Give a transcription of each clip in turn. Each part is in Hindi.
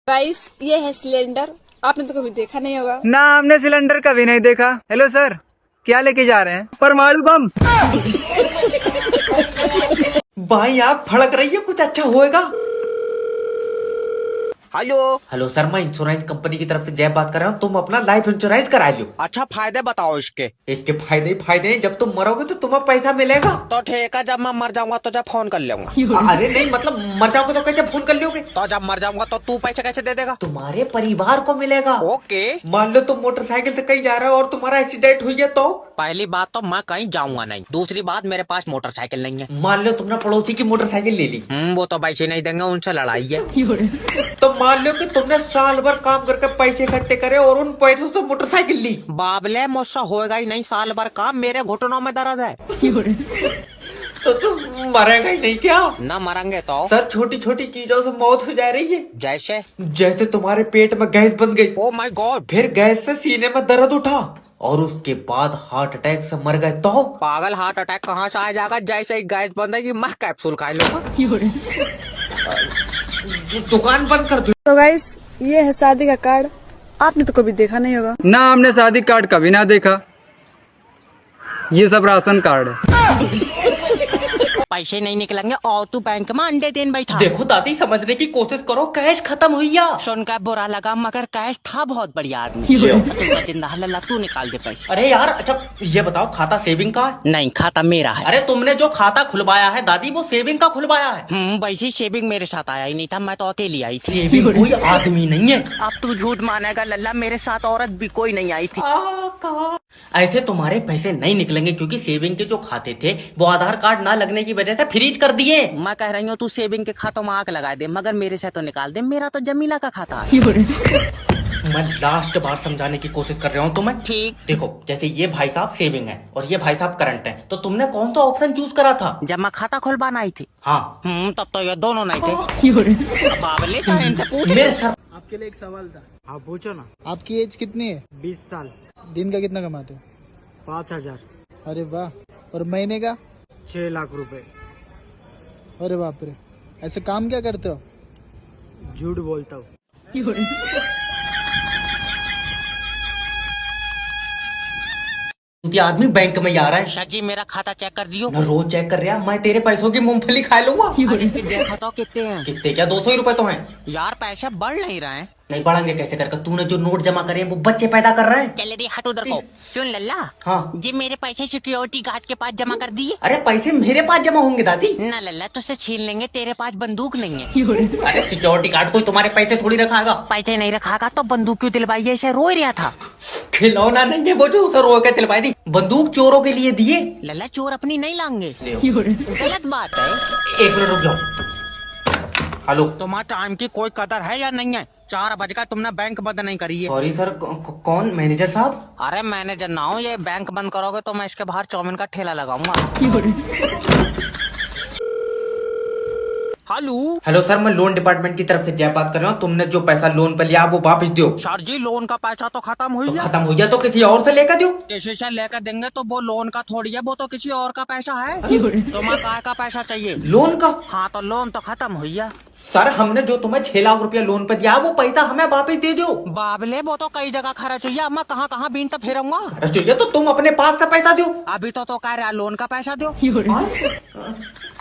गाइस ये है सिलेंडर। आपने तो कभी देखा नहीं होगा। ना, हमने सिलेंडर कभी नहीं देखा। हेलो सर, क्या लेके जा रहे हैं? परमाणु बम। भाई आप फड़क रही है, कुछ अच्छा होएगा। हेलो। हेलो सर, मैं इंश्योरेंस कंपनी की तरफ से जय बात कर रहा हूँ। तुम अपना लाइफ इंश्योरेंस करा लो। अच्छा फायदे बताओ इसके। इसके फायदे ही फायदे हैं। जब तुम मरोगे तो तुम्हें पैसा मिलेगा। तो ठीक है, जब मैं मर जाऊंगा तो जब फोन कर लूंगा। अरे नहीं, मतलब मर जाओगे तो कैसे फोन कर लोगे? तो जब मर जाऊंगा तो तू पैसे कैसे दे देगा? तुम्हारे परिवार को मिलेगा। ओके। मान लो तुम मोटरसाइकिल से कहीं जा रहे हो और तुम्हारा एक्सीडेंट हुई है तो? पहली बात तो मैं कहीं जाऊंगा नहीं। दूसरी बात मेरे पास मोटरसाइकिल नहीं है। मान लो तुमने पड़ोसी की मोटरसाइकिल ले ली। वो तो पैसे नहीं देंगे, उनसे लड़ाई है। तो मान लो कि तुमने साल भर काम करके पैसे इकट्ठे करे और उन पैसों से मोटरसाइकिल ली। बाबले मुझसे होएगा ही नहीं साल भर काम, मेरे घुटनों में दर्द है। तो तुम मरेगा ही नहीं क्या? न मरेंगे तो? सर, छोटी छोटी चीजों से मौत हो जा रही है। जैसे? जैसे तुम्हारे पेट में गैस बन गई। Oh my God. फिर गैस से सीने में दर्द उठा और उसके बाद हार्ट अटैक से मर गए तो? पागल, हार्ट अटैक कहाँ से आ जाएगा? जैसे ही गैस बंदेगी मैं कैप्सूल खा लूंगा। दुकान बंद कर दो। तो गाइस ये है शादी का कार्ड। आपने तो कभी देखा नहीं होगा। ना, हमने शादी कार्ड कभी ना देखा। ये सब राशन कार्ड है। पैसे नहीं निकलेंगे और तू बैंक में अंडे देन बैठा। देखो दादी, समझने की कोशिश करो, कैश खत्म हुई है। सुनकर बुरा लगा मगर कैश था बहुत बढ़िया आदमी। तू जिंदा लल्ला, तू निकाल दे पैसे। अरे यार, अच्छा ये बताओ, खाता सेविंग का है? नहीं, खाता मेरा है। अरे तुमने जो खाता खुलवाया है दादी, वो सेविंग का खुलवाया है। वैसे शेविंग मेरे साथ आया ही नहीं था, मैं तो अकेली आई थी। सेविंग कोई आदमी नहीं है। अब तू झूठ मानेगा लल्ला, मेरे साथ औरत भी कोई नहीं आई थी। ऐसे तुम्हारे पैसे नहीं निकलेंगे क्योंकि सेविंग के जो खाते थे वो आधार कार्ड ना लगने की वजह से फ्रीज कर दिए। मैं कह रही हूँ तू सेविंग के खातों में आग लगा दे, मगर मेरे से तो निकाल दे। मेरा तो जमीला का खाता है। मैं लास्ट बार समझाने की कोशिश कर रहा हूँ तुम्हें। ठीक। देखो, जैसे ये भाई साहब सेविंग है और ये भाई साहब करंट है, तो तुमने कौन सा ऑप्शन चूज करा था? जब मैं खाता खुलवाना आई थी। हाँ। तब तो ये दोनों नहीं थे। बाबले चाहे इनसे पूछ। मेरे सर, आपके लिए एक सवाल था। हाँ पूछो ना। आपकी एज कितनी है? 20 साल। दिन का कितना कमाते हो? 5000। अरे वाह। और महीने का? 6 लाख रुपए। अरे बाप रे। ऐसे काम क्या करते हो? झूठ बोलता हूँ। ये आदमी बैंक में जा रहा है। शाह जी मेरा खाता चेक कर दियो। न रोज चेक कर रहा, मैं तेरे पैसों की मूंगफली खा लूंगा। अरे फिर देखो तो कितने हैं। कितने क्या, 200 ही रुपए तो हैं। यार पैसे बढ़ नहीं रहे हैं। नहीं बढ़ेंगे कैसे करके? तूने जो नोट जमा करे हैं वो बच्चे पैदा कर रहे हैं। चले दे हट उधर को। सुन लल्ला। हाँ। जी मेरे पैसे सिक्योरिटी गार्ड के पास जमा कर दिए। अरे पैसे मेरे पास जमा होंगे दादी। ना लल्ला, तुझसे छीन लेंगे, तेरे पास बंदूक नहीं है। अरे सिक्योरिटी गार्ड कोई तुम्हारे पैसे थोड़ी रखाएगा। पैसे नहीं रखागा तो बंदूक क्यों दिलवाई? ऐसे रोई रहा था। खिलौना नहीं है वो जो उसे रो के दिलवाई दी। बंदूक चोरों के लिए दिए। लल्ला चोर अपनी नहीं लाएंगे, गलत बात है। 1 मिनट रुक जाओ। हेलो। तुम्हारे टाइम की कोई कदर है या नहीं है? 4 बज का तुमने बैंक बंद नहीं करी है। सॉरी सर, कौन? मैनेजर साहब? अरे मैनेजर ना हो, ये बैंक बंद करोगे तो मैं इसके बाहर चाउमीन का ठेला लगाऊंगा। हेलो। हेलो सर, मैं लोन डिपार्टमेंट की तरफ से जय बात कर रहा हूँ। तुमने जो पैसा लोन पे लिया वो वापस दो। सर जी लोन का पैसा तो खत्म हुई है। खत्म हो गया तो किसी और से लेकर दो। किसी से लेकर देंगे तो वो लोन का थोड़ी है, वो तो किसी और का पैसा है। तुम्हें काय का पैसा चाहिए? लोन का? हाँ तो लोन तो खत्म हुई है। सर, हमने जो तुम्हें 6 लाख रुपया लोन पे दिया वो पैसा हमें वापस दे दो। बाबले वो तो कई जगह खर्च हुई है, मैं कहाँ कहाँ बीन तो फेरूंगा। चाहिए तो तुम अपने पास का पैसा दो। अभी तो कह रहा लोन का पैसा दो।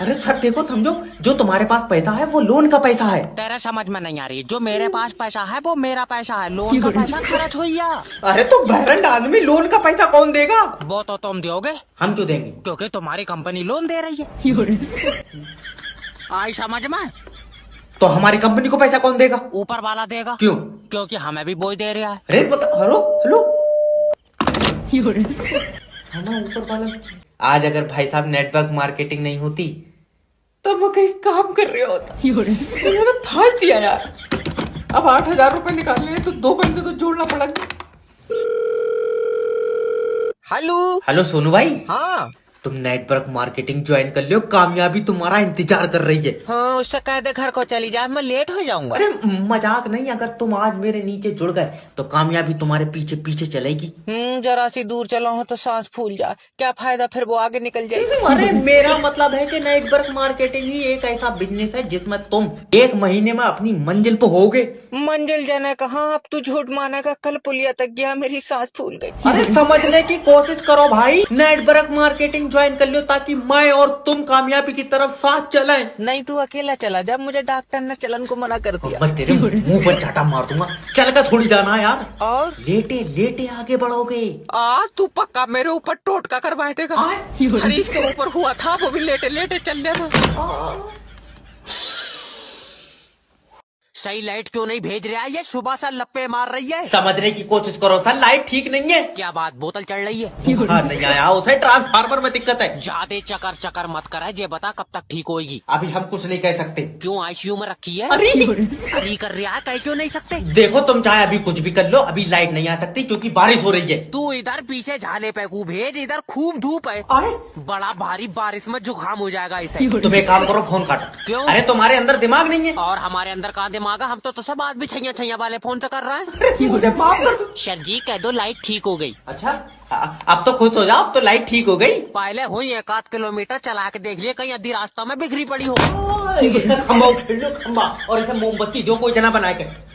अरे सर देखो, समझो, जो तुम्हारे पास पैसा है वो लोन का पैसा है। तेरे समझ में नहीं आ रही, जो मेरे पास पैसा है वो मेरा पैसा है, लोन का पैसा खर्च हुई है। अरे तो बहरंड आदमी, लोन का पैसा कौन देगा? वो तो तुम दोगे। हम क्यों देंगे? क्योंकि तुम्हारी कंपनी लोन दे रही है। आई समझ में? तो हमारी कंपनी को पैसा कौन देगा? ऊपर वाला देगा। क्यों? क्योंकि हमें भी बोझ दे रहा है। अरे हेलो हेलो। है ना ऊपर वाला। आज अगर भाई साहब नेटवर्क मार्केटिंग नहीं होती तब वो कहीं काम कर रहे होता। मैंने थाच दिया यार। अब 8,000 रुपए निकालने हैं तो 2 बंदे तो जोड़ना पड़ेगा। हेलो। हेलो सोनू भाई। हाँ तुम नेटवर्क मार्केटिंग ज्वाइन कर लो, कामयाबी तुम्हारा इंतजार कर रही है। हाँ, उससे कह दे घर को चली जा, मैं लेट हो जाऊंगा। अरे मजाक नहीं, अगर तुम आज मेरे नीचे जुड़ गए तो कामयाबी तुम्हारे पीछे पीछे चलेगी। जरा सी दूर चला हूँ तो सांस फूल जाए, क्या फायदा, फिर वो आगे निकल जाएगी। अरे मेरा मतलब है कि नेटवर्क मार्केटिंग ही एक ऐसा बिजनेस है जिसमें तुम 1 महीने में अपनी मंजिल पे होगे। मंजिल जाने कहाँ, अब तू झूठ मानेगा, कल पुलिया तक गया, मेरी सांस फूल गई। अरे समझने की कोशिश करो भाई, नेटवर्क मार्केटिंग ज्वाइन कर लो ताकि मैं और तुम कामयाबी की तरफ साथ चलें। नहीं, तू अकेला चला जा, मुझे डॉक्टर ने चलन को मना कर दिया। मैं तेरे मुंह पर चाटा मार दूंगा, चल कर थोड़ी जाना यार। और लेटे लेटे आगे बढ़ोगे। तू पक्का मेरे ऊपर टोटका करवाए देगा। हरीश के ऊपर हुआ था, वो भी लेटे लेटे चल गया था। सही लाइट क्यों नहीं भेज रहा है, ये सुबह से लप्पे मार रही है। समझने की कोशिश करो सर, लाइट ठीक नहीं है। क्या बात, बोतल चढ़ रही है? बुखार नहीं आया उसे, ट्रांसफार्मर में दिक्कत है। ज्यादा चकर चकर मत कर, ये बता कब तक ठीक होगी? अभी हम कुछ नहीं कह सकते। क्यों, आईसीयू में रखी है? अरे अरे कर रहा है, कह क्यों नहीं सकते? देखो तुम चाहे अभी कुछ भी कर लो, अभी लाइट नहीं आ सकती क्योंकि बारिश हो रही है। तू इधर पीछे झाले पे को भेज, इधर खूब धूप है, बड़ा भारी बारिश में जुकाम हो जाएगा इसे। तुम एक काम करो, फोन काटो। क्यों? अरे तुम्हारे अंदर दिमाग नहीं है। और हमारे अंदर कहाँ दिमाग है, हम तो सब भी छैया छैया वाले फोन से कर रहा है। मुझे माफ कर दो। सर जी कह दो लाइट ठीक हो गई। अच्छा अब तो खुश हो जाओ, अब तो लाइट ठीक हो गई। पहले हुई 1 किलोमीटर चला के देख लिए, कहीं आधी रास्ता में बिखरी पड़ी हो। इसका खम्बा उखेड़ लो, खम्बा, और इसे मोमबत्ती जो कोई जना बना के।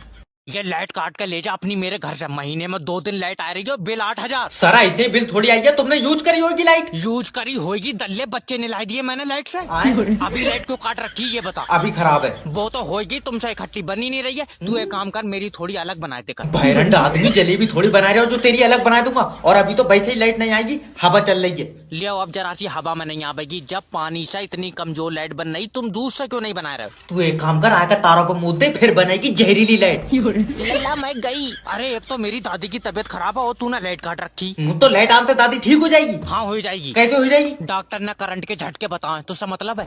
ये लाइट काट के ले जा अपनी मेरे घर से, महीने में 2 दिन लाइट आ रही है, बिल 8000। सर ऐसे बिल थोड़ी आई है, तुमने यूज करी होगी लाइट। यूज करी होगी, दल्ले बच्चे निलाई दिए मैंने लाइट से। अभी लाइट क्यों काट रखी ये बता। अभी खराब है। वो तो होगी, तुमसे इकट्ठी बनी नहीं रही है। तू एक काम कर, मेरी थोड़ी अलग बनाए दे कर। भैरंड आदमी, जलेबी थोड़ी बना रहे हो जो तेरी अलग बना दूंगा। और अभी तो वैसे ही लाइट नहीं आएगी, हवा चल रही है। लियो अब जरा सी हवा में नहीं आवेगी, जब पानी से इतनी कमजोर लाइट बन रही, तुम दूध से क्यों नहीं बना रहे हो? तू एक काम कर, आकर तारों पर मुद्दे दे, फिर बनेगी जहरीली लाइट। लल्ला मैं गई। अरे एक तो मेरी दादी की तबीयत खराब है और तूने लाइट काट रखी। तो लाइट आने से दादी ठीक हो जाएगी। हाँ हो जाएगी। कैसे हो जाएगी? डॉक्टर ने करंट के झटके बताए, तो उसका मतलब है।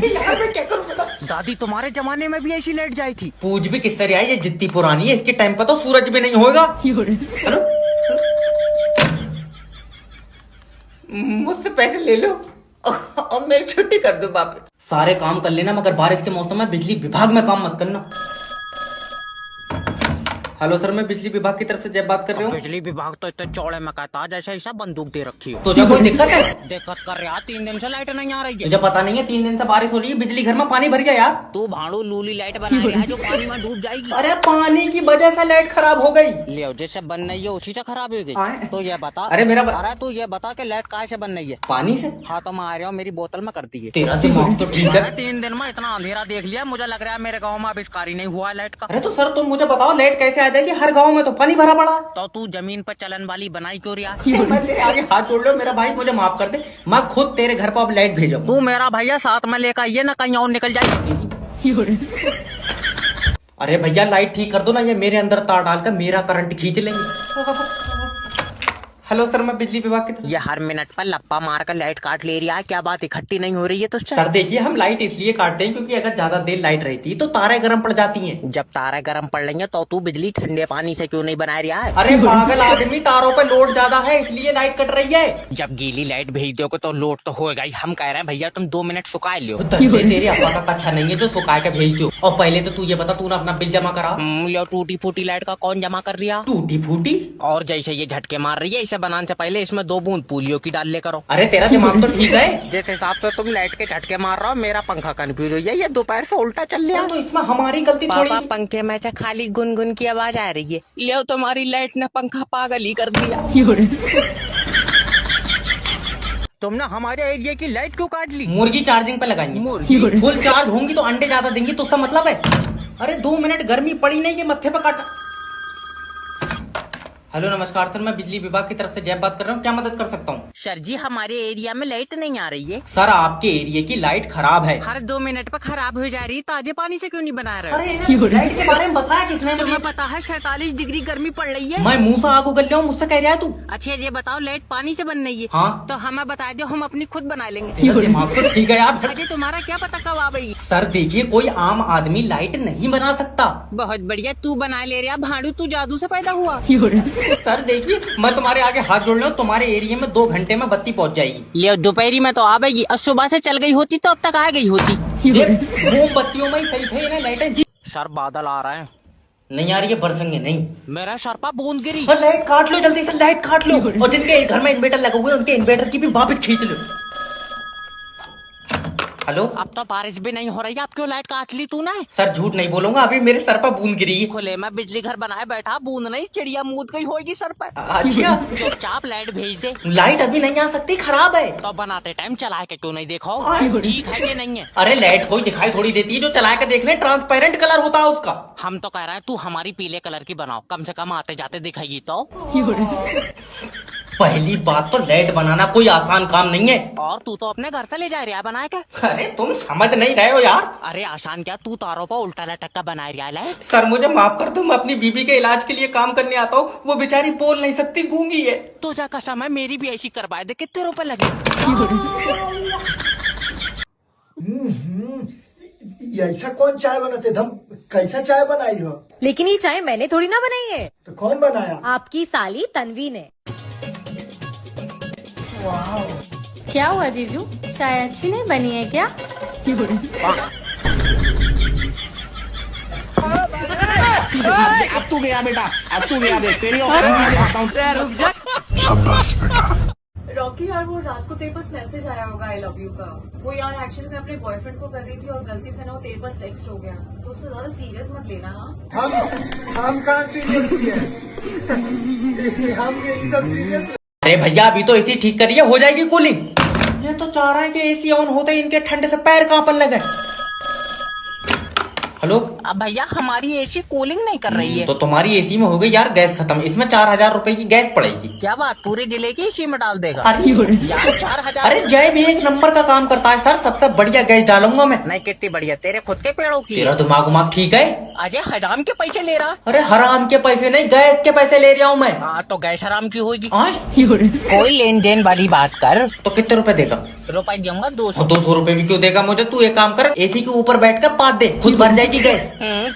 यार मैं क्या करूं बता। दादी तुम्हारे जमाने में भी ऐसी लाइट जाई थी? पूछ भी किस तरह आई, ये जितनी पुरानी है इसके टाइम पर तो सूरज भी नहीं होगा। हेलो, मुझसे पैसे ले लो और मेरी छुट्टी कर दो वापस। सारे काम कर लेना मगर बारिश के मौसम में बिजली विभाग में काम मत करना। हेलो सर, मैं बिजली विभाग की तरफ से जब बात कर रही हूँ। बिजली विभाग तो इतने चौड़े में कहता है जैसे ऐसा बंदूक दे रखी हो। तुझे कोई दिक्कत है? दिक्कत कर रहा, 3 दिन से लाइट नहीं आ रही है। तुझे पता नहीं है 3 दिन से बारिश हो रही है, बिजली घर में पानी भर गया यार। तू भाड़ू लूली लाइट बना रहा है जो पानी में डूब जाएगी। अरे पानी की वजह से लाइट खराब हो गई। ले जैसे बन रही है उसी से खराब हो गई। तो ये बता। अरे मेरा अरे तू ये बता कि लाइट कहाँ से बन रही है? पानी से। हाँ तो मैं आ रहा हूँ, मेरी बोतल में कर दी है। तेरा दिमाग तो ठीक है। 3 दिन में इतना अंधेरा देख लिया, मुझे लग रहा है मेरे गाँव में आविष्कार ही नहीं हुआ है लाइट का। अरे तो सर तुम मुझे बताओ, लाइट कैसे आ जाएगी? हर गाँव में तो पानी भरा पड़ा। तो तू जमीन पर चलन वाली बनाई क्यों रिया? मैं तेरे आगे हाथ जोड़ लो मेरा भाई, मुझे माफ कर दे, मैं खुद तेरे घर पर अब लाइट भेजूंगा। तू मेरा भैया साथ में लेकर आइए ना, कहीं और निकल जाए। अरे भैया लाइट ठीक कर दो ना, ये मेरे अंदर तार डालकर मेरा करंट खींच लेंगे। हेलो सर, मैं बिजली विभाग की तरफ। ये हर मिनट पर लप्पा मारकर लाइट काट ले रहा है, क्या बात इकट्ठी नहीं हो रही है तुझसे? सर देखिए, हम लाइट इसलिए काटते हैं क्योंकि अगर ज्यादा देर लाइट रहती है तो तारे गर्म पड़ जाती हैं। जब तारे गर्म पड़ रही है तो तू बिजली ठंडे पानी से क्यों नहीं बना रहा है? अरे पागल आदमी, तारों पे लोड ज्यादा है इसलिए लाइट कट रही है। जब गीली लाइट भेज दोगे तो लोड तो होगा ही। हम कह रहे हैं भैया तुम 2 मिनट सुखा लो। तेरे अप्पा का अच्छा नहीं है जो सुखा के भेज दो। और पहले तो तू ये बता, तूने अपना बिल जमा करा? लो टूटी फूटी लाइट का कौन जमा कर रहा? टूटी फूटी? और जैसे ये झटके मार रही है, इसे बनाने से पहले इसमें 2 बूंद पोलियो की डाल ले करो। अरे तेरा दिमाग तो ठीक है। जिस हिसाब से तुम लाइट के झटके मार रहा हो, मेरा पंखा कंफ्यूज हो गया, ये दोपहर से उल्टा चल रहा है। तो इसमें हमारी गलती थोड़ी। पापा पंखे में से खाली गुनगुन की आवाज आ रही है। ले तुम्हारी लाइट ने पंखा पागल ही कर दिया। तुमने हमारे एरिया की लाइट क्यों काट ली? मुर्गी चार्जिंग पे लगाएंगे। मुर्गी फुल चार्ज होंगी तो अंडे ज्यादा देंगी, तो उसका मतलब है। अरे 2 मिनट गर्मी पड़ी नहीं कि मत्थे पे काटा। हेलो नमस्कार सर, मैं बिजली विभाग की तरफ से जय बात कर रहा हूँ, क्या मदद कर सकता हूँ? सर जी, हमारे एरिया में लाइट नहीं आ रही है। सर आपके एरिया की लाइट खराब है। हर 2 मिनट पर खराब हो जा रही है, ताजे पानी से क्यों नहीं बना रहे? अरे लाइट के बारे में बताया किसने? तुम्हें पता है 47 डिग्री गर्मी पड़ रही है। मैं मुँह से आग उगल रहा हूँ, मुझसे कह रहा है तू? अच्छा ये बताओ, लाइट पानी से बन रही है? हाँ। तो हमें बता दो, हम अपनी खुद बना लेंगे। तेरा दिमाग तो ठीक है यार। अजय तुम्हारा क्या पता कब आ गई? सर देखिए, कोई आम आदमी लाइट नहीं बना सकता। बहुत बढ़िया, तू बना ले रहा भाड़ू, तू जादू से पैदा हुआ। सर देखिए, मैं तुम्हारे आगे हाथ जोड़ रहा हूँ, तुम्हारे एरिया में 2 घंटे में बत्ती पहुँच जाएगी। ले दोपहरी में तो आवेगी और सुबह से चल गई होती तो अब तक आ गई होती। मोमबत्तियों में ही सही थे ना लाइटें। सर बादल आ रहे हैं। नहीं आ रही है, बरसेंगे नहीं। मेरा सर पर बूंद गिरी। और लाइट काट लो जल्दी से, लाइट काट लो। और जिनके घर में इन्वर्टर लगे हुए हैं उनके इन्वर्टर की भी वापस खींच लो। हेलो, अब तो बारिश भी नहीं हो रही, अब क्यों लाइट काट ली तूने? सर झूठ नहीं बोलूंगा, अभी मेरे सर पर बूंद गिरी है। खुले में बिजली घर बनाए बैठा, बूंद नहीं चिड़िया मूद गई होगी सर पर। अच्छा, चुपचाप लाइट भेज दे। लाइट अभी नहीं आ सकती, खराब है। तो बनाते टाइम चला के क्यों नहीं देखो? ठीक है कि नहीं है? अरे लाइट कोई दिखाई थोड़ी देती है, जो चला के देख ले, ट्रांसपेरेंट कलर होता है उसका। हम तो कह रहे हैं तू हमारी पीले कलर की बनाओ, कम से कम आते जाते दिखाएगी तो। पहली बात तो लाइट बनाना कोई आसान काम नहीं है। और तू तो अपने घर से ले जा रहा है बना के। अरे तुम समझ नहीं रहे हो यार। अरे आसान क्या, तू तारों पर उल्टा लटक का बना रहा है। सर मुझे माफ कर दो, मैं अपनी बीबी के इलाज के लिए काम करने आता हूँ, वो बेचारी बोल नहीं सकती, गूंगी है। तुझा कसम है, मेरी भी ऐसी करवाए दे, कितने रुपए लगे? ऐसा कौन चाय बनाते धम, कैसा चाय बनाई हो? लेकिन ये चाय मैंने थोड़ी ना बनाई है, तो कौन बनाया? आपकी साली तन्वी ने। क्या हुआ जीजू, चाय अच्छी नहीं बनी है क्या? अब तू गया बेटा, अब तू गया देख तेरी रॉकी यार, वो रात को तेरे पास मैसेज आया होगा आई लव यू का। वो यार एक्चुअली मैं अपने बॉयफ्रेंड को कर रही थी और गलती से ना वो तेरे पास टेक्स्ट हो गया, तो उसको ज्यादा सीरियस मत लेना। हम कहाँ सीरियस किए? हम यही सब सीरियस। अरे भैया अभी तो एसी ठीक करिए, हो जाएगी कूलिंग। ये तो चाह रहे हैं कि एसी ऑन होते ही इनके ठंडे से पैर कांपने लगे। हेलो, अब भैया हमारी एसी कूलिंग नहीं कर रही है। तो तुम्हारी एसी में हो गई यार गैस खत्म, इसमें 4000 रुपए की गैस पड़ेगी। क्या बात, पूरे जिले की एसी में डाल देगा? अरे यार 4000। अरे जय भी एक नंबर का काम करता है सर, सबसे बढ़िया गैस डालूंगा मैं। नहीं कितनी बढ़िया, तेरे खुद के पेड़ों की। तेरा दिमाग उमाग ठीक है? अजय हराम के पैसे ले रहा। अरे हराम के पैसे नहीं, गैस के पैसे ले रहा हूँ मैं। हाँ तो गैस हराम की होगी। कोई लेन देन वाली बात कर। तो कितने रुपए देगा? रुपए दूंगा 200। 200 रुपए भी क्यों देगा मुझे? तू एक काम कर, एसी के ऊपर बैठ कर पाद दे, खुद भर जाएगी गैस।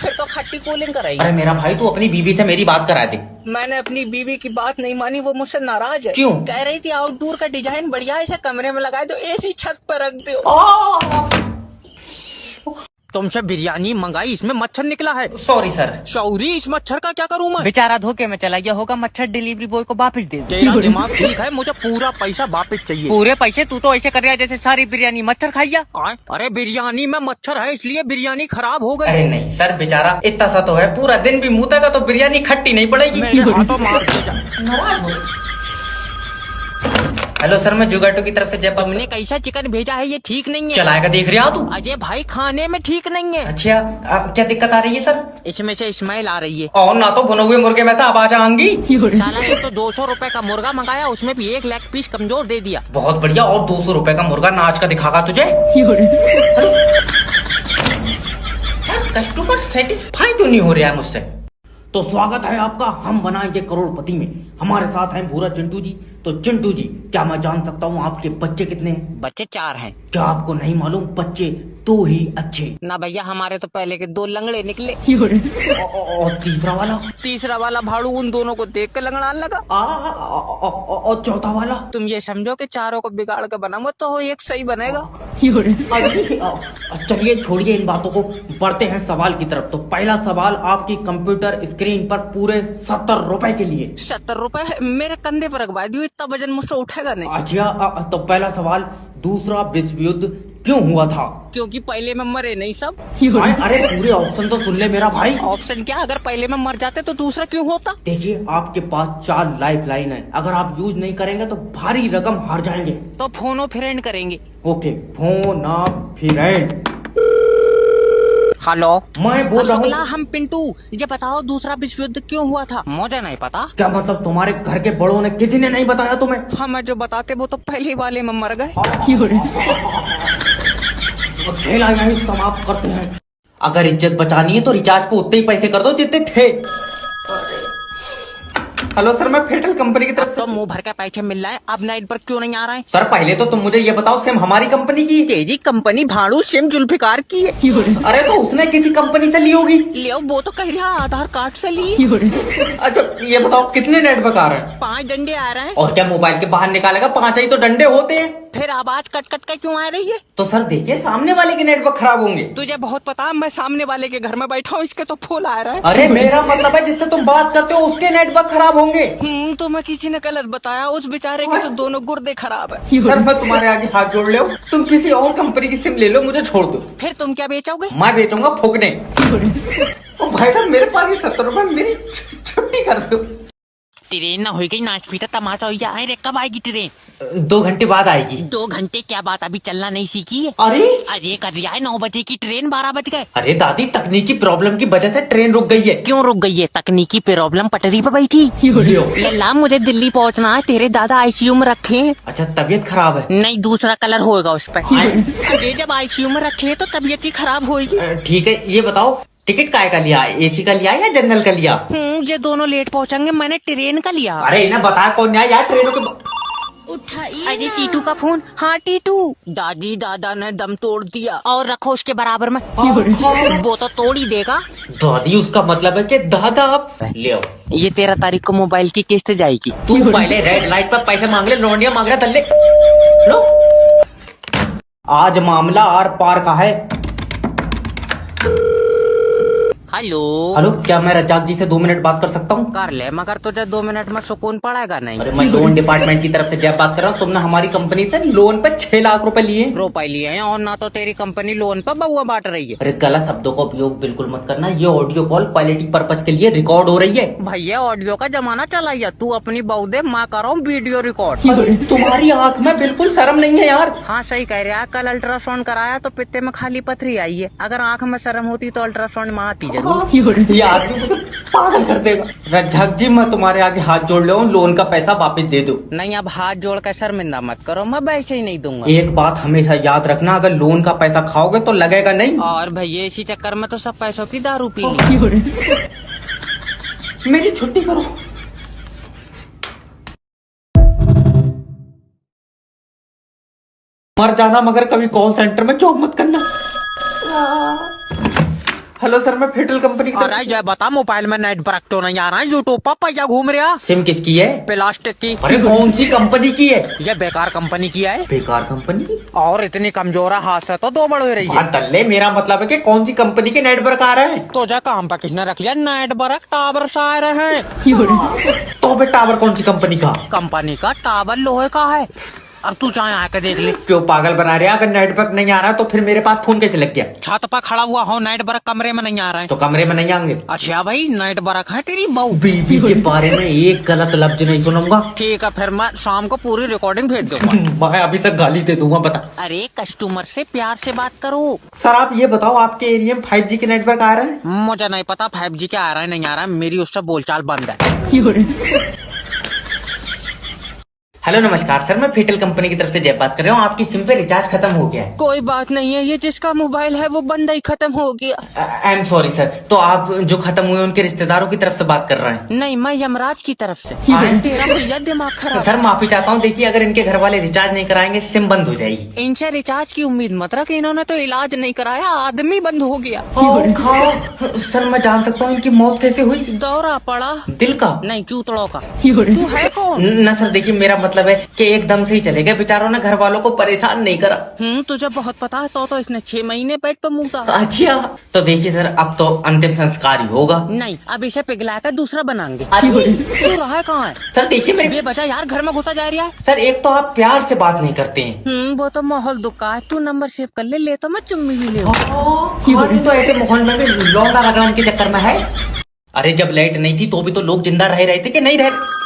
फिर तो खट्टी कूलिंग कराएगी। अरे मेरा भाई, तू अपनी बीबी से मेरी बात करा दे। मैंने अपनी बीवी की बात नहीं मानी, वो मुझसे नाराज है। क्यों? कह रही थी आउटडोर का डिजाइन बढ़िया है, इसे कमरे में लगाए दो, एसी छत पर रख दो। तुमसे बिरयानी मंगाई, इसमें मच्छर निकला है। Sorry sir. सॉरी, इस मच्छर का क्या करूँ मैं? बेचारा धोखे में चला गया होगा, मच्छर डिलीवरी बॉय को वापस दे दे। तेरा दिमाग ठीक है, मुझे पूरा पैसा वापस चाहिए। पूरे पैसे? तू तो ऐसे कर रहा है जैसे सारी बिरयानी मच्छर खाइया। अरे बिरयानी में मच्छर है इसलिए बिरयानी खराब हो गई। अरे नहीं सर, बेचारा इतना सा तो है, पूरा दिन भी मुँह तो बिरयानी खट्टी नहीं पड़ेगी। मेरे हाथों मार दे। हेलो सर, मैं जुगाटो की तरफ से जयपुर। तुमने कैसा चिकन भेजा है, ये ठीक नहीं है। चलाएगा देख रहे हो तू? अजय भाई खाने में ठीक नहीं है। अच्छा, क्या दिक्कत आ रही है सर? इसमें से स्मेल आ रही है। और ना तो भुने हुए मुर्गे में से आवाज आएंगी। साला एक तो 200 रुपए का मुर्गा मंगाया, उसमें भी 1 लेग पीस कमजोर दे दिया। बहुत बढ़िया, और 200 रुपए का मुर्गा नाच का दिखागा तुझे। कस्टमर सेटिस्फाई क्यों नहीं हो रहा है मुझसे? तो स्वागत है आपका हम बनाएंगे करोड़पति में। हमारे साथ हैं पूरा चिंटू जी। तो चिंटू जी, क्या मैं जान सकता हूँ आपके बच्चे कितने हैं? बच्चे 4 हैं। क्या आपको नहीं मालूम, बच्चे 2 ही अच्छे। ना भैया, हमारे तो पहले के 2 लंगड़े निकले। और तीसरा वाला भाड़ू उन दोनों को देख कर लंगड़ाने लगा। और चौथा वाला? तुम ये समझो कि चारों को बिगाड़ कर बना मत, तो एक सही बनेगा। चलिए छोड़िए इन बातों को, बढ़ते हैं सवाल की तरफ। तो पहला सवाल आपकी कंप्यूटर स्क्रीन पर पूरे 70 रुपए के लिए। 70 रुपए मेरे कंधे पर रखवा दियो, इतना वजन मुझसे उठेगा नहीं। अच्छा, तो पहला सवाल, दूसरा विश्व युद्ध क्यों हुआ था? क्योंकि पहले में मरे नहीं सब। अरे पूरे ऑप्शन तो सुन ले मेरा भाई। ऑप्शन क्या, अगर पहले में मर जाते तो दूसरा क्यों होता? देखिए आपके पास 4 लाइफ लाइन है, अगर आप यूज नहीं करेंगे तो भारी रकम हार जाएंगे। तो फोनो फ्रेंड करेंगे। ओके, फोन आप फ्रेंड। हेलो, मैं बोल रहा हूँ। हम पिंटू, ये बताओ दूसरा विश्व युद्ध क्यों हुआ था? मुझे नहीं पता। क्या मतलब तुम्हारे घर के बड़ों ने किसी ने नहीं बताया तुम्हें? हमें जो बताते वो तो पहले वाले में मर गए। तो खेला यहीं समाप्त करते हैं। अगर इज्जत बचानी है तो रिचार्ज पे उतने ही पैसे कर दो जितने थे। हेलो सर, मैं फेटल कंपनी की तरफ तो मुंह भर के पैसे मिल रहा है, अब नाइट पर क्यों नहीं आ रहा है? सर पहले तो तुम मुझे ये बताओ, सिम हमारी कंपनी की है? तेजी कंपनी भाड़ू सिम जुल्फिकार की है। अरे तो उसने किसी कंपनी से ली होगी। ले वो तो कह रहा आधार कार्ड से ली। अच्छा ये बताओ कितने नेटवर्क आ रहे हैं? 5 डंडे आ रहे हैं। और क्या मोबाइल के बाहर निकालेगा? 5 ही तो डंडे होते हैं। फिर आवाज कट कट के क्यों आ रही है? तो सर देखिए, सामने वाले के नेटवर्क खराब होंगे। तुझे बहुत पता है, मैं सामने वाले के घर में बैठा हूँ, इसके तो फूल आ रहा है। अरे मेरा मतलब है जिससे तुम बात करते हो उसके नेटवर्क खराब होंगे। तो मैं किसी ने गलत बताया, उस बेचारे के तो दोनों गुर्दे खराब है। सर मैं तुम्हारे आगे हाथ जोड़ ले, तुम किसी और कंपनी की सिम ले लो, मुझे छोड़ दो। फिर तुम क्या बेचोगे? मैं बेचूंगा फूकने। ओ भाई साहब, मेरे पास ये 70 रुपए, मेरी छुट्टी कर दो। ट्रेन ना हो गई, नाच पीटा तमाशा हो गया। अरे कब आएगी ट्रेन? 2 घंटे बाद आएगी। 2 घंटे क्या बात, अभी चलना नहीं सीखी है? अरे अरे कर दिया है, 9 बजे की ट्रेन 12 बज गए। अरे दादी, तकनीकी प्रॉब्लम की वजह से ट्रेन रुक गई है। क्यों रुक गई है? तकनीकी प्रॉब्लम, पटरी पे बैठी। लियो। लल्ला मुझे दिल्ली पहुंचना है, तेरे दादा आईसीयू में रखे हैं। अच्छा तबीयत खराब है? नहीं, दूसरा कलर होएगा उस पर। अरे जब आईसीयू में रखे हैं तो तबीयत ही खराब होगी। ठीक है, ये बताओ टिकट काय का लिया? एसी का लिया या जनरल का लिया? ये दोनों लेट पहुंचेंगे, मैंने ट्रेन का लिया। अरे इन्हें बताया कौन है यार ट्रेनों के। अरे टीटू का फोन। हाँ टीटू, दादी दादा ने दम तोड़ दिया। और रखो उसके बराबर में। वो तो तोड़ ही देगा। दादी उसका मतलब है कि दादा आप ले आओ। ये 13 तारीख को मोबाइल की किस्त जाएगी। तू पहले रेड लाइट पर पैसे मांग ले, लौंडिया मांग रहा तल्ले। लो, आज मामला आर पार का है। हेलो हेलो, क्या मैं रजाक जी से 2 मिनट बात कर सकता हूँ? कर ले, मगर तुझे 2 मिनट में सुकून पड़ेगा नहीं। अरे मैं लोन डिपार्टमेंट की तरफ से जब बात कर रहा हूँ, तुमने हमारी कंपनी से लोन पे 6 लाख रुपए लिए। रुपए लिए हैं, और ना तो तेरी कंपनी लोन पर बउआ बांट रही है। अरे गलत शब्दों का उपयोग बिल्कुल मत करना, ये ऑडियो कॉल क्वालिटी पर्पज के लिए रिकॉर्ड हो रही है। भैया ऑडियो का जमाना चला गया, तू अपनी बहू दे, मैं कर रहा हूँ वीडियो रिकॉर्ड। अरे तुम्हारी आंख में बिल्कुल शर्म नहीं है यार। हाँ सही कह रहा है, कल अल्ट्रासाउंड कराया तो पित्ते में खाली पथरी आई है। अगर आंख में शर्म होती तो अल्ट्रासाउंड में आती जरूर। ये आदमी मुझे पागल कर देगा। रजाक जी, मैं तुम्हारे आगे हाथ जोड़ ले, लोन का पैसा वापस दे दो। नहीं, अब हाथ जोड़ कर शर्मिंदा मत करो, मैं वैसे ही नहीं दूंगा। एक बात हमेशा याद रखना, अगर लोन का पैसा खाओगे तो लगेगा नहीं। और भैया इसी चक्कर में तो सब पैसों की दारू पी ली। मेरी छुट्टी करो। मर जाना मगर कभी कॉल सेंटर में जॉब मत करना। हेलो सर, मैं फेटल कंपनी की तरफ अरे जय बता, मोबाइल में नेट ब्रेक तो नहीं आ रहा है? यूट्यूब पर पैसा घूम रहा। सिम किसकी है? प्लास्टिक की। अरे कौन सी कंपनी की है? ये बेकार कंपनी की है। बेकार कंपनी? और इतनी कमजोर है, हाथ से तो 2 बड़ हो रही है। तल्ले, मेरा मतलब है कि कौन सी कंपनी के नेटवर्क आ रहे हैं? तो जा काम पर किसने रख लिया? नेट ब्रेक टावर से आ रहे हैं। तो बे टावर कौन सी कंपनी का? कंपनी का टावर लोहे का है। अब तू चाहे आकर देख ले। क्यों पागल बना रहे? अगर नेटवर्क नहीं आ रहा तो फिर मेरे पास फोन कैसे लग गया? छत पर खड़ा हुआ हो, नेट ब्रेक कमरे में नहीं आ रहा है। तो कमरे में नहीं आएंगे? अच्छा भाई, नेट ब्रेक है तेरी बहू। बीबी के बारे में एक गलत लफ्ज नहीं सुनूंगा। ठीक है, फिर मैं शाम को पूरी रिकॉर्डिंग भेज दूंगा। मैं अभी तक गाली दे दूंगा। बता। अरे कस्टमर से प्यार से बात करो। सर आप ये बताओ, आपके एरिया में 5G के नेटवर्क आ रहे हैं? मुझे नहीं पता 5G क्या आ रहा है नहीं आ रहा है, मेरी उससे बोलचाल बंद है। हेलो नमस्कार सर, मैं फेटल कंपनी की तरफ से जय बात कर रहा हूँ। आपकी सिम पे रिचार्ज खत्म हो गया है। कोई बात नहीं है, ये जिसका मोबाइल है वो बंदा ही खत्म हो गया। I am sorry sir. तो आप जो खत्म हुए उनके रिश्तेदारों की तरफ से बात कर रहे हैं? नहीं, मैं यमराज की तरफ से। तेरा भैया दिमाग खराब। सर माफी चाहता हूँ, देखिए अगर इनके घर वाले रिचार्ज नहीं कराएंगे सिम बंद हो जाएगी। इनसे रिचार्ज की उम्मीद मत रख, इन्होंने तो इलाज नहीं कराया, आदमी बंद हो गया। सर मैं जान सकता हूँ इनकी मौत कैसे हुई? दौरा पड़ा। दिल का? नहीं, चूतड़ों का। तू है कौन? न सर, देखिए मेरा मतलब है कि एकदम से ही चले गए, बेचारों ने घर वालों को परेशान नहीं करा। तुझे बहुत पता है, तो इसने 6 महीने पेट पर मुँह। अच्छा, तो देखिए सर, अब तो अंतिम संस्कार ही होगा। नहीं, अब इसे पिघलाकर दूसरा बनाएंगे। अरे तू रहा कहाँ है? सर देखिए मेरे बेबचा यार, घर में घुसा जा रहा है। सर, एक तो आप प्यार से बात नहीं करते हैं। वो तो माहौल दुखा है, तू नंबर सेव कर ले तो मैं चुम्मी भी ले। तो ऐसे माहौल में भी लौंडा रगड़ने के चक्कर में है। अरे जब लाइट नहीं थी तो भी तो लोग जिंदा रह रहे थे कि नहीं रहे?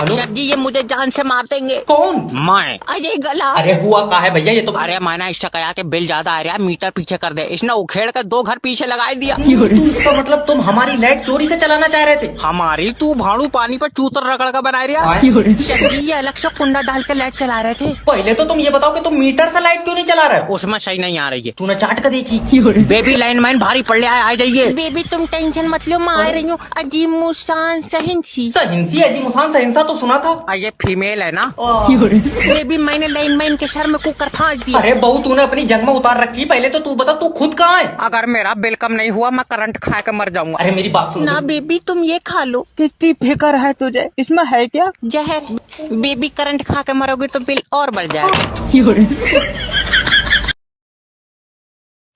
हेलो सर जी ये मुझे जान से मार देंगे। कौन? मैं अजय गला। अरे हुआ का है भैया ये तो? अरे मैंने इसका कहा कि बिल ज्यादा आ रहा है, मीटर पीछे कर दे। इसने उखेड़ कर 2 घर पीछे लगा दिया। तो इसका मतलब तुम हमारी लाइट चोरी से चलाना चाह रहे थे? हमारी तू भाड़ू पानी पर चूतर रगड़ कर बना रहा। आए? सर जी ये अलग से कुंडा डाल के लाइट चला रहे थे। पहले तो तुम ये बताओ कि तुम मीटर से लाइट क्यों नहीं चला रहे हो? उसमें सही नहीं आ रही है। तूने चाट कर देखी? बेबी लाइन मैन भारी पड़ रहा है, आ जाइए। बेबी तुम टेंशन मत लो, मैं आ रही हूँ। अजीब मुसान सहिंसी। सहिंसी अजी मुसान सहिंसा तो सुना था। ये फीमेल है ना। बेबी मैंने लाइन मैन के सर में कुकर फाँस दिया। अरे बहू तूने अपनी जंग में उतार रखी, पहले तो तू बता तू खुद कहाँ है? अगर मेरा बिल कम नहीं हुआ मैं करंट खा के मर जाऊंगा। अरे मेरी बात सुन। ना बेबी तुम ये खा लो। कितनी फिक्र है तुझे, इसमें है क्या जहर? बेबी करंट खा के मरोगे तो बिल और बढ़ जाएगा।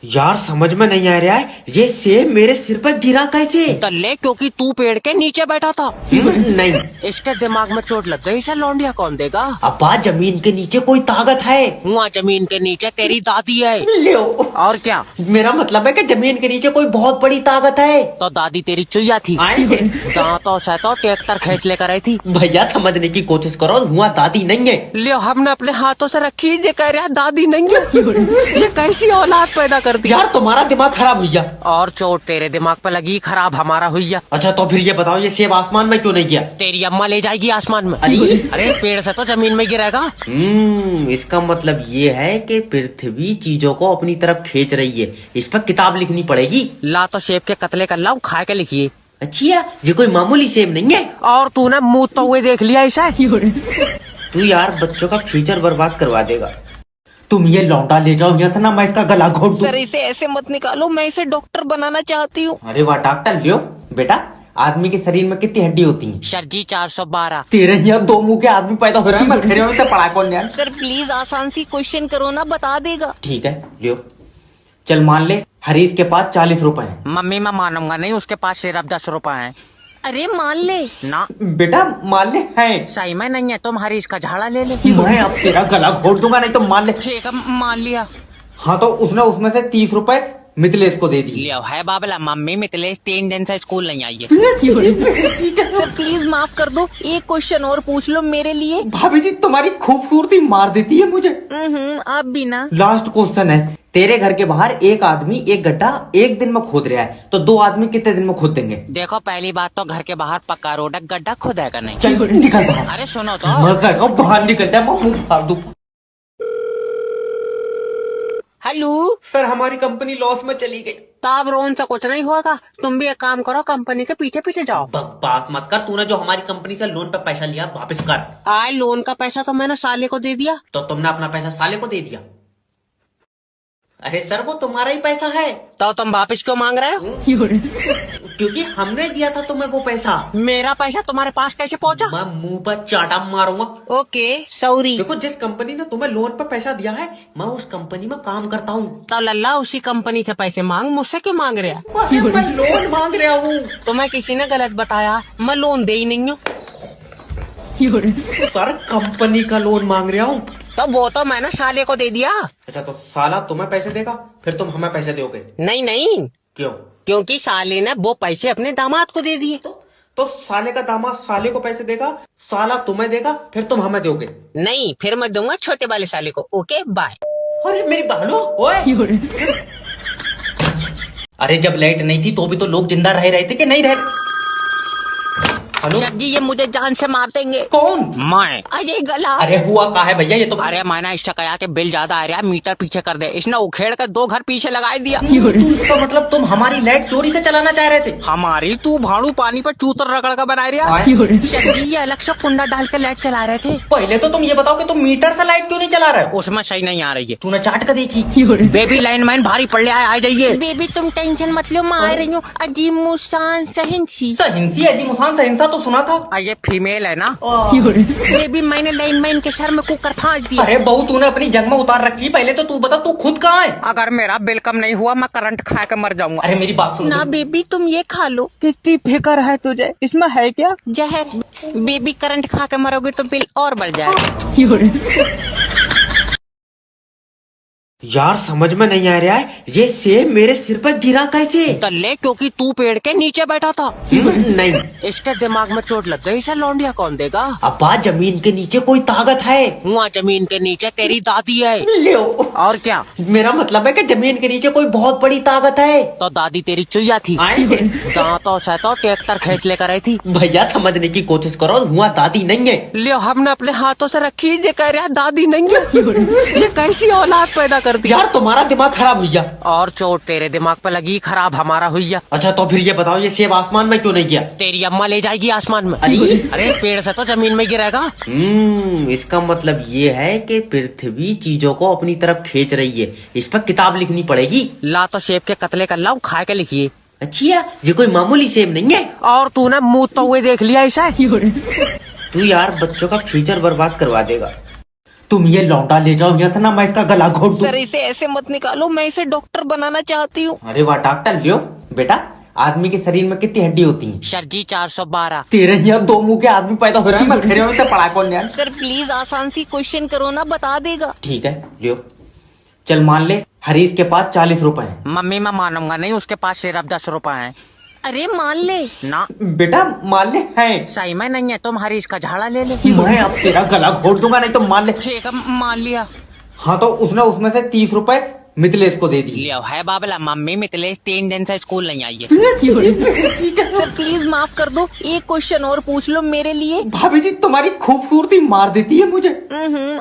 यार समझ में नहीं आ रहा है, ये सेब मेरे सिर पर गिरा कैसे? तल्ले क्योंकि तू पेड़ के नीचे बैठा था। नहीं, इसके दिमाग में चोट लग गई, इसे लौंडिया कौन देगा? अब्बा जमीन के नीचे कोई ताकत है। वहाँ जमीन के नीचे तेरी दादी है। लो, और क्या? मेरा मतलब है कि जमीन के नीचे कोई बहुत बड़ी ताकत है। तो दादी तेरी चुईया थी। दांतों से तो ट्रैक्टर खींच लेकर आई थी। भैया समझने की कोशिश करो, हुआ दादी नहीं है। लियो हमने अपने हाथों से रखी, ये कह रहा दादी नहीं है। ये कैसी औलाद पैदा कर दी? यार तुम्हारा दिमाग खराब हुई। और चोट तेरे दिमाग पे लगी, खराब हमारा हुई। अच्छा तो फिर ये बताओ ये सेब आसमान में क्यों नहीं गया? तेरी अम्मा ले जाएगी आसमान में। अरे अरे पेड़ से तो जमीन में गिरेगा। इसका मतलब ये है कि पृथ्वी चीजों को अपनी तरफ खींच रही है। इस पर किताब लिखनी पड़ेगी। ला तो सेब के कतले कर लाऊं, खा के लिखिए। अच्छा ये कोई मामूली सेब नहीं है। और तूने मुँह तो हुए देख लिया ऐसा। तू यार बच्चों का फ्यूचर बर्बाद करवा देगा। तुम ये लौटा ले जाओ यहाँ से ना, मैं इसका गला घोट दूं। सर इसे ऐसे मत निकालो, मैं इसे डॉक्टर बनाना चाहती हूँ। अरे वाह डॉक्टर लियो। बेटा आदमी के शरीर में कितनी हड्डी होती है? सर जी 412। तेरे यहाँ 2 मुंह के आदमी पैदा हो रहे हैं, मैं खड़े होने से पढ़ा कौन यार? सर प्लीज आसान सी क्वेश्चन करो ना, बता देगा। ठीक है लियो। चल मान ले हरीश के पास 40 रुपए है। मम्मी मैं मानूंगा नहीं, उसके पास सिर्फ 10 रुपए हैं। अरे मान ले ना। बेटा मान ले है। सही में नहीं है, तुम हरीश का झाड़ा ले ले। मैं अब तेरा गला घोट दूंगा, नहीं तो मान ले। ठीक है मान लिया। हाँ तो उसने उसमें से 30 रुपए मिथिलेश को दे दिए। लियो है बाबला, मम्मी मिथिलेश 3 दिन से स्कूल नहीं आई है। सर प्लीज माफ कर दो, एक क्वेश्चन और पूछ लो मेरे लिए। भाभी जी तुम्हारी खूबसूरती मार देती है मुझे। आप भी ना। लास्ट क्वेश्चन है, तेरे घर के बाहर एक आदमी एक गड्ढा 1 दिन में खोद रहा है, तो 2 आदमी कितने दिन में खोद देंगे? देखो पहली बात तो घर के बाहर पक्का रोड है, गड्ढा खुदेगा नहीं। चल निकल बाहर। अरे सुनो तो। मैं कह रहा हूँ बाहर निकल जाए, मैं मुंह फाड़ दूं। हेलो सर हमारी कंपनी लॉस में चली गई। ताब रोन से कुछ नहीं होगा, तुम भी एक काम करो, कंपनी के पीछे पीछे जाओ। बकवास मत कर, तूने जो हमारी कंपनी से लोन पे पैसा लिया वापस कर। आए लोन का पैसा तो मैंने साले को दे दिया। तो तुमने अपना पैसा साले को दे दिया? अरे सर वो तुम्हारा ही पैसा है। तो तुम वापस क्यों मांग रहे हो? क्योंकि हमने दिया था तुम्हें वो पैसा। मेरा पैसा तुम्हारे पास कैसे पहुंचा? मैं मुंह पर चाटा मारूंगा। Okay sorry. देखो जिस कंपनी ने तुम्हें लोन पर पैसा दिया है, मैं उस कंपनी में काम करता हूँ। तो लल्ला उसी कंपनी से पैसे मांग, मुझसे क्यों मांग रहा? अरे मैं लोन मांग रहा हूँ। तुम्हें किसी ने गलत बताया, मैं लोन दे ही नहीं हूँ। सर कंपनी का लोन मांग रहा हूँ। तो वो तो मैंने साले को दे दिया। अच्छा तो साला तुम्हें पैसे देगा, फिर तुम हमें पैसे दोगे? नहीं नहीं, क्यों? क्योंकि साले ने वो पैसे अपने दामाद को दे दिए। तो साले का दामाद साले को पैसे देगा, साला तुम्हें देगा, फिर तुम हमें दोगे? नहीं फिर मैं दूंगा छोटे वाले साले को। Okay bye. अरे मेरी बहनो ओए। अरे जब लाइट नहीं थी तो भी तो लोग जिंदा रह रहे थे कि नहीं रह? हेलो सर जी ये मुझे जान से मार देंगे। कौन? मैं अजय गला। अरे हुआ का है भैया ये तो? अरे मैंने इसका कहा कि बिल ज्यादा आ रहा है, मीटर पीछे कर दे। इसने उखेड़ कर 2 घर पीछे लगा दिया। तो इसका मतलब तुम हमारी लाइट चोरी से चलाना चाह रहे थे? हमारी तू भाड़ू पानी पर चूतर रगड़ कर बना रहा। सर जी ये अलग से कुंडा डाल के लाइट चला रहे थे। पहले तो तुम ये बताओ कि तुम मीटर से लाइट क्यों नहीं चला रहे हो? उसमें सही नहीं आ रही है। तूने चाट कर देखी? बेबी लाइन मैन भारी पड़ रहा है, आ जाइए। बेबी तुम टेंशन मत लो, मैं आ रही हूँ। अजीब मुसान सहिंसी। सहिंसी अजी मुसान सहिंसा तो सुना था। ये फीमेल है ना। बेबी मैंने लाइन मैन के सर में कुकर फाँस दिया। अरे बहू तूने अपनी जंग में उतार रखी, पहले तो तू बता तू खुद कहाँ है? अगर मेरा बिल कम नहीं हुआ मैं करंट खा के मर जाऊंगा। अरे मेरी बात सुन। ना बेबी तुम ये खा लो। कितनी फिक्र है तुझे, इसमें है क्या जहर? बेबी करंट खा के मरोगे तो बिल और बढ़ जाएगा। यार समझ में नहीं आ रहा है, ये सेब मेरे सिर पर गिरा कैसे? तल्ले क्योंकि तू पेड़ के नीचे बैठा था। नहीं, इसके दिमाग में चोट लग गई, इसे लौंडिया कौन देगा? अब्बा जमीन के नीचे कोई ताकत है। वहाँ जमीन के नीचे तेरी दादी है। लो, और क्या? मेरा मतलब है कि जमीन के नीचे कोई बहुत बड़ी ताकत है। तो दादी तेरी चुईया थी। दांतों से तो ट्रैक्टर खींच लेकर आई थी। भैया समझने की कोशिश करो, हुआ दादी नहीं है। लियो हमने अपने हाथों से रखी, ये कह रहा दादी नहीं है। ये कैसी औलाद पैदा कर दी? यार तुम्हारा दिमाग खराब हुई। और चोट तेरे दिमाग पे लगी, खराब हमारा हुई। अच्छा तो फिर ये बताओ, ये सेब आसमान में क्यों नहीं गया? तेरी अम्मा ले जाएगी आसमान में। अरे अरे पेड़ से तो जमीन में गिरेगा। इसका मतलब ये है कि पृथ्वी चीजों को अपनी तरफ खींच रही है। इस पर किताब लिखनी पड़ेगी। ला तो सेब के कतले कर लाऊं, खा के लिखिए। अच्छा, ये कोई मामूली सेब नहीं है। और तूने मुँह तो हुए देख लिया ऐसा? तू यार बच्चों का फ्यूचर बर्बाद करवा देगा। तुम ये लौटा ले जाओ यहाँ से ना, मैं इसका गला घोट दूं। सर इसे ऐसे मत निकालो, मैं इसे डॉक्टर बनाना चाहती हूँ। अरे वाह डॉक्टर, लियो बेटा। आदमी के शरीर में कितनी हड्डी होती है? सर जी 412। तेरे यहाँ दो मुंह के आदमी पैदा हो रहे हैं, मैं खड़े होते पढ़ा कौन यार? सर प्लीज आसान सी क्वेश्चन करो ना, बता देगा। ठीक है लियो। चल मान ले हरीश के पास 40 रुपए है। मम्मी मैं मानूंगा नहीं, उसके पास सिर्फ 10 रुपए हैं। अरे मान ले ना। बेटा मान ले है। सही में नहीं है, तुम हरीश का झाड़ा ले ले। मैं अब तेरा गला घोट दूंगा, नहीं तो मान ले। ठीक है मान लिया। हाँ तो उसने उसमें से 30 रुपए मिथिलेश को दे दी। लियो है बाबला, मम्मी मिथिलेश 3 दिन से स्कूल नहीं आई है। सर प्लीज माफ कर दो, एक क्वेश्चन और पूछ लो मेरे लिए। भाभी जी तुम्हारी खूबसूरती मार देती है मुझे।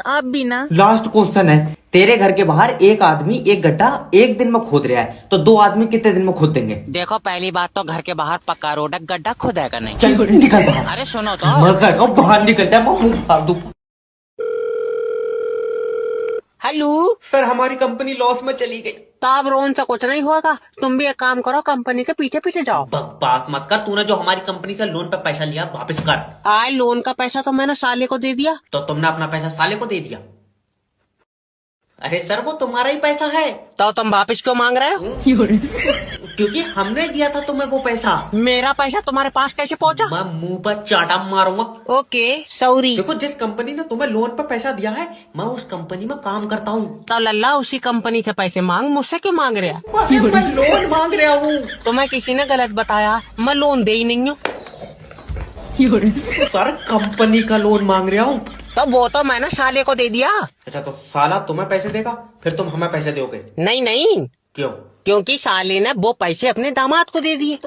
आप भी ना। लास्ट क्वेश्चन है, तेरे घर के बाहर एक आदमी एक गड्ढा एक दिन में खोद रहा है, तो 2 आदमी कितने दिन में खोद देंगे? देखो पहली बात तो घर के बाहर पक्का रोड है, गड्ढा खुदेगा नहीं। चल निकल बाहर। अरे सुनो तो। मैं कह रहा हूँ बाहर निकल जाए, मैं मुंह फाड़ दूं। हेलो सर हमारी कंपनी लॉस में चली गई। ताब रोन से कुछ नहीं होगा, तुम भी एक काम करो, कंपनी के पीछे पीछे जाओ। बकवास मत कर, तूने जो हमारी कंपनी से लोन पे पैसा लिया वापस कर। आए लोन का पैसा तो मैंने साले को दे दिया। तो तुमने अपना पैसा साले को दे दिया? अरे सर वो तुम्हारा ही पैसा है। तो तुम वापस क्यों मांग रहे हो? क्योंकि हमने दिया था तुम्हें वो पैसा। मेरा पैसा तुम्हारे पास कैसे पहुंचा? मैं मुंह पर चाटा मारूंगा। Okay sorry. देखो जिस कंपनी ने तुम्हें लोन पर पैसा दिया है, मैं उस कंपनी में काम करता हूँ। तो लल्ला उसी कंपनी से पैसे मांग, मुझसे क्यों मांग रहा? अरे मैं लोन मांग रहा हूँ। तुम्हें किसी ने गलत बताया, मैं लोन दे ही नहीं हूँ। सर कंपनी का लोन मांग रहा हूँ। तो वो तो मैंने साले को दे दिया। अच्छा तो साला तुम्हें पैसे देगा, फिर तुम हमें पैसे दोगे? नहीं नहीं, क्यों? क्योंकि साले ने वो पैसे अपने दामाद को दे दिए।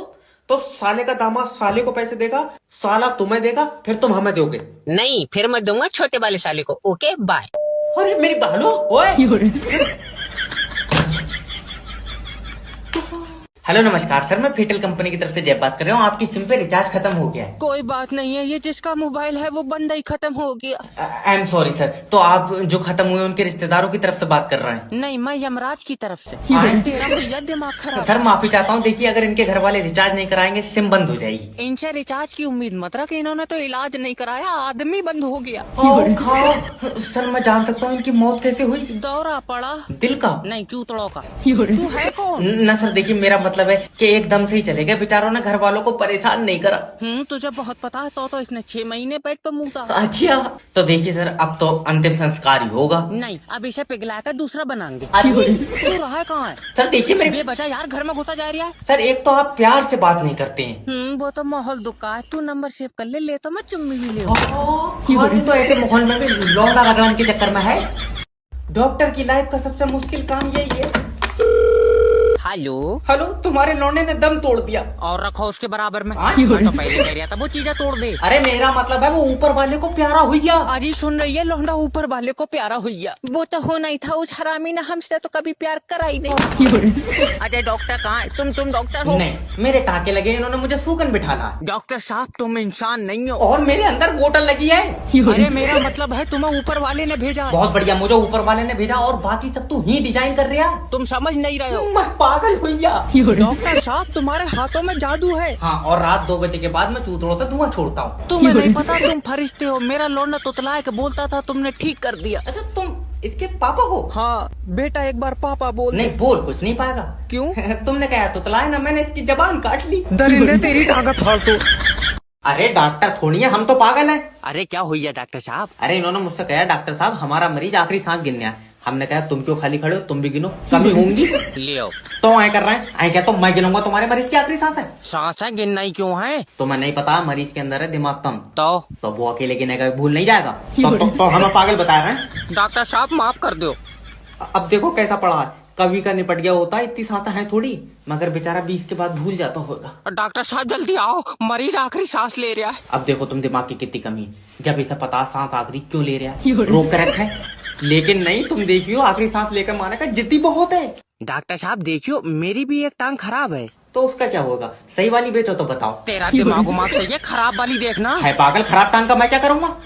तो साले का दामाद साले को पैसे देगा, साला तुम्हें देगा, फिर तुम हमें दोगे? नहीं, फिर मैं दूंगा छोटे वाले साले को। Okay bye. अरे मेरी बहनो, ओए। हेलो नमस्कार सर, मैं फेटल कंपनी की तरफ से जय बात कर रहा हूँ। आपकी सिम पे रिचार्ज खत्म हो गया है। कोई बात नहीं है, ये जिसका मोबाइल है वो बंदा ही खत्म हो गया। I am sorry sir. तो आप जो खत्म हुए उनके रिश्तेदारों की तरफ से बात कर रहे हैं? नहीं, मैं यमराज की तरफ से। हाँ? तेरा भैया दिमाग खराब। सर माफी चाहता हूँ, देखिए अगर इनके घर वाले रिचार्ज नहीं कराएंगे सिम बंद हो जाएगी। इनसे रिचार्ज की उम्मीद मत रख, इन्होंने तो इलाज नहीं कराया, आदमी बंद हो गया। सर मैं जान सकता हूँ इनकी मौत कैसे हुई? दौरा पड़ा। दिल का? नहीं चूतड़ों का। तू है कौन? न सर देखिए मेरा मतलब है कि एकदम से ही चले गए, बेचारों ने घर वालों को परेशान नहीं करा। तुझे बहुत पता है, तो इसने 6 महीने पेट पे मुँह था। अच्छा तो देखिए सर अब तो अंतिम संस्कार ही होगा। नहीं, अब इसे पिघला कर दूसरा बनाएंगे। अरे तू रहा कहाँ है? सर देखिए मेरे बचा यार, घर में घुसा जा रहा है। सर एक तो आप प्यार से बात नहीं करते हैं। वो तो माहौल दुखा है, तू नंबर सेव कर ले तो मैं चुम्मी भी ले। ये तो ऐसे माहौल में भी लौंडा रगड़न के चक्कर में है। डॉक्टर की लाइफ का सबसे मुश्किल काम यही है। हेलो हेलो, तुम्हारे लौंडे ने दम तोड़ दिया। और रखो उसके बराबर में। हाँ? मैं तो पहले कह रहा था वो चीजें तोड़ दे। अरे मेरा मतलब है वो ऊपर वाले को प्यारा हुई। अजी सुन रही है, लौंडा ऊपर वाले को प्यारा हुई। वो तो होना ही था, उस हरामी ने हमसे तो कभी प्यार करा ही नहीं। अरे डॉक्टर कहाँ है? तुम डॉक्टर हो? नहीं, मेरे टाके लगे, इन्होंने मुझे सूखन बिठाला। डॉक्टर साहब तुम इंसान नहीं हो। और मेरे अंदर बोतल लगी है। अरे मेरा मतलब है तुम्हें ऊपर वाले ने भेजा। बहुत बढ़िया, मुझे ऊपर वाले ने भेजा और बाकी सब तू ही डिजाइन कर रहा। तुम समझ नहीं रहे हो। मैं पागल हुई। डॉक्टर साहब तुम्हारे हाथों में जादू है। हाँ, और रात 2 बजे के बाद मैं चूतड़ों से धुआं छोड़ता हूँ। तुम्हें नहीं पता, तुम फरिश्ते हो। मेरा लौंडा तुतला के बोलता था, तुमने ठीक कर दिया। अच्छा तुम इसके पापा हो? हाँ बेटा, एक बार पापा बोल। नहीं बोल, कुछ नहीं पाएगा। क्यों? तुमने कहा तुतलाए ना, मैंने इसकी जबान काट ली। दरिंदे तेरी टांगा फाड़ दो। अरे डॉक्टर थोड़ी है, हम तो पागल हैं। अरे क्या हुई है डॉक्टर साहब? अरे इन्होंने मुझसे कहा डॉक्टर साहब हमारा मरीज आखिरी सांस गिनने है, हमने कहा तुम क्यों खाली खड़े हो, तुम भी गिनो, कमी होंगी। लियो तो ऐ कर रहे हैं, ऐ क्या तो मैं गिनूंगा तुम्हारे मरीज की आखिरी सांस है। सांस है, गिनना ही क्यों है? तुम्हें नहीं पता मरीज के अंदर है दिमाग कम, तो वो अकेले गिनेगा भूल नहीं जाएगा। तो हमें पागल बता रहे हैं। डॉक्टर साहब माफ कर दो। अब देखो कैसा पड़ा है, कभी का निपट गया होता, इतनी सांसें हैं थोड़ी, मगर बेचारा 20 के बाद भूल जाता होगा। डॉक्टर साहब जल्दी आओ, मरीज आखिरी सांस ले रहा है। अब देखो तुम दिमाग की कितनी कमी है, जब इसे पता सांस आखिरी क्यों ले रहा है, रोक कर रखा है। लेकिन नहीं, तुम देखियो आखिरी सांस लेकर माने का जिद्दी बहुत है। डॉक्टर साहब देखियो, मेरी भी एक टांग खराब है। तो उसका क्या होगा, सही वाली बेचो तो बताओ। तेरा दिमाग उमाग सही है, खराब वाली देखना। है पागल, खराब टांग का मैं क्या करूंगा।